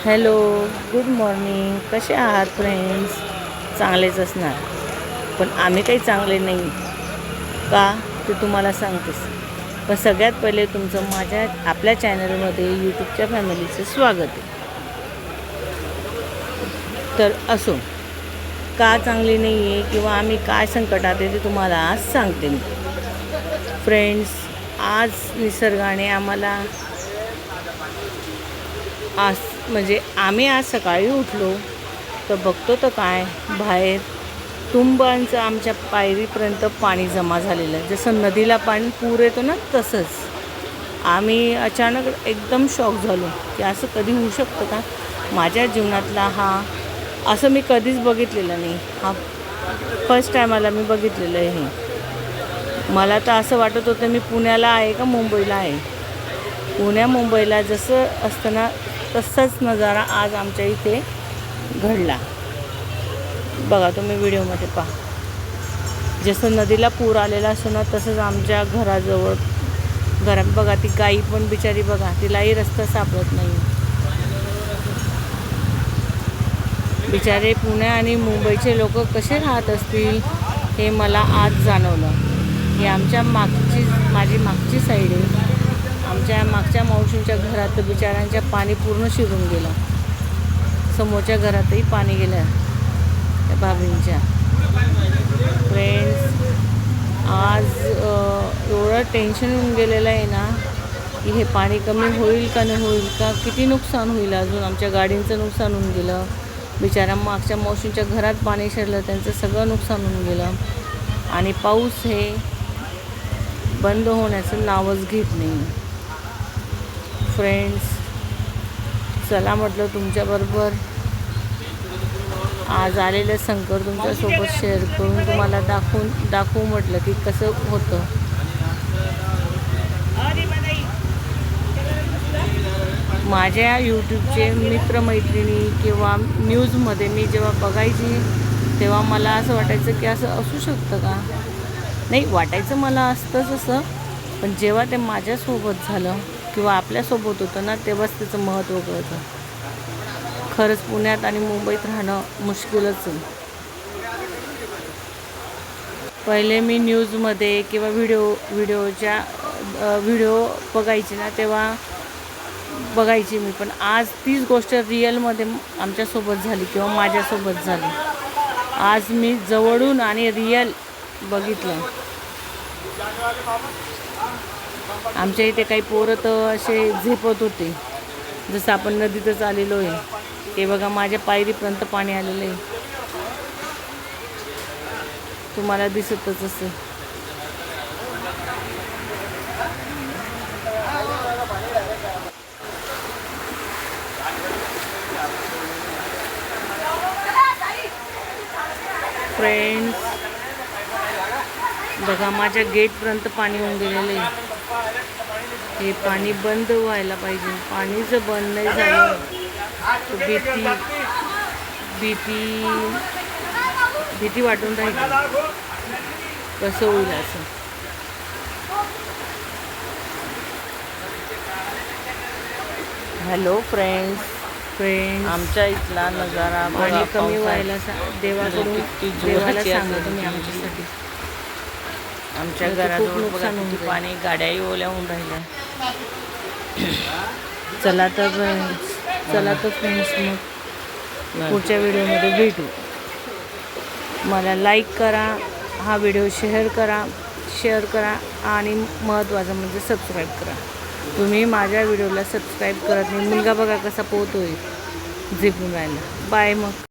Hello, good morning. कसे आहात friends? चांगलेच असणार, पण आम्ही काही चांगले नाही का ते तुम्हाला सांगतेस. पण सगळ्यात पहिले तुमचं आपल्या चॅनलमध्ये यूट्यूबच्या फॅमिलीचं स्वागत आहे. तर असो, का चांगली नाही आहे किंवा आम्ही काय संकटात आहे ते तुम्हाला आज सांगते मी. फ्रेंड्स, आज निसर्गाने आम्हाला म्हणजे आम्ही आज सकाळी उठलो तर बघतो तर काय, बाहेर तुंबांचं आमच्या पायरीपर्यंत पाणी जमा झालेलं आहे. जसं नदीला पाणी पूर येतो ना, तसंच. आम्ही अचानक एकदम शॉक झालो की असं कधी होऊ शकतं का. माझ्या जीवनातला असं मी कधीच बघितलेलं नाही. फर्स्ट टायमाला मी बघितलेलं आहे हे. मला तर असं वाटत होतं मी पुण्याला आहे का मुंबईला आहे. मुंबईला जसं असतं ना, तसाच नजारा आज आमच्या इथे घडला. बघा तुम्ही व्हिडिओमध्ये पहा. जसं नदीला पूर आलेला असतो ना, तसंच आमच्या घरात बघा, ती गाई पण बिचारी बघा, तिलाही रस्ता सापडत नाही. बिचारे पुणे आणि मुंबईचे लोक कसे राहत असतील हे मला आज जाणवलं. ही माझी मागची साईड आहे. आमच्या मागच्या मावशींच्या घरात बिचाऱ्यांच्या पाणी पूर्ण शिरून गेलं. समोरच्या घरातही पाणी गेलं त्या भाभींच्या. फ्रेंड्स, आज एवढं टेन्शन येऊन गेलेलं आहे ना की हे पाणी कमी होईल का नाही होईल का, किती नुकसान होईल. अजून आमच्या गाडींचं नुकसान होऊन गेलं. बिचारा मागच्या मावशींच्या घरात पाणी शिरलं, त्यांचं सगळं नुकसान होऊन गेलं. आणि पाऊस हे बंद होण्याचं नावच घेत नाही. फ्रेंड्स, चला म्हटलं तुमच्याबरोबर आज आलेलं संकट तुमच्यासोबत शेअर करून तुम्हाला दाखवू म्हटलं की कसं होतं. माझ्या यूट्यूबचे मित्रमैत्रिणी किंवा न्यूजमध्ये मी जेव्हा बघायची तेव्हा मला असं वाटायचं की असं असू शकतं का. नाही वाटायचं मला असतंच असं, पण जेव्हा ते माझ्यासोबत झालं किंवा आपल्यासोबत होतं ना, तेव्हाच त्याचं महत्त्व कळतं. खरंच पुण्यात आणि मुंबईत राहणं मुश्किलच आहे. पहिले मी न्यूजमध्ये किंवा व्हिडिओ बघायची ना, तेव्हा बघायची मी. पण आज तीच गोष्ट रिअलमध्ये आमच्यासोबत झाली किंवा माझ्यासोबत झाली. आज मी जवळून आणि रिअल बघितलं. आमच्या इथे काही पोरं तर असे झेपत होते, जसं आपण नदीतच आलेलो आहे. ते बघा माझ्या पायरीपर्यंत पाणी आलेलं आहे, तुम्हाला दिसतच असेल. फ्रेंड्स, बघा माझ्या गेटपर्यंत पाणी होऊन गेलेलं आहे. हे पाणी बंद व्हायला पाहिजे. पाणी जर बंद नाही झालं तर भीती वाटून राहिली कसं होईल असं. हॅलो फ्रेंड्स, आमच्या इथला नजारा पाणी कमी व्हायला देवाला सांगा तुम्ही आमच्यासाठी. आमच्या घराजवळ नुकसान होऊन पाणी, गाड्याही ओल्या होऊन राहिल्या. चला तर फ्रेंड्स, मग पुढच्या व्हिडिओमध्ये भेटू. मला लाईक करा, हा व्हिडिओ शेअर करा आणि महत्त्वाचं म्हणजे सबस्क्राईब करा. तुम्ही माझ्या व्हिडिओला सबस्क्राईब करत नाही. मुलगा बघा कसा पोहतोय, झेपून राहिला. बाय मग.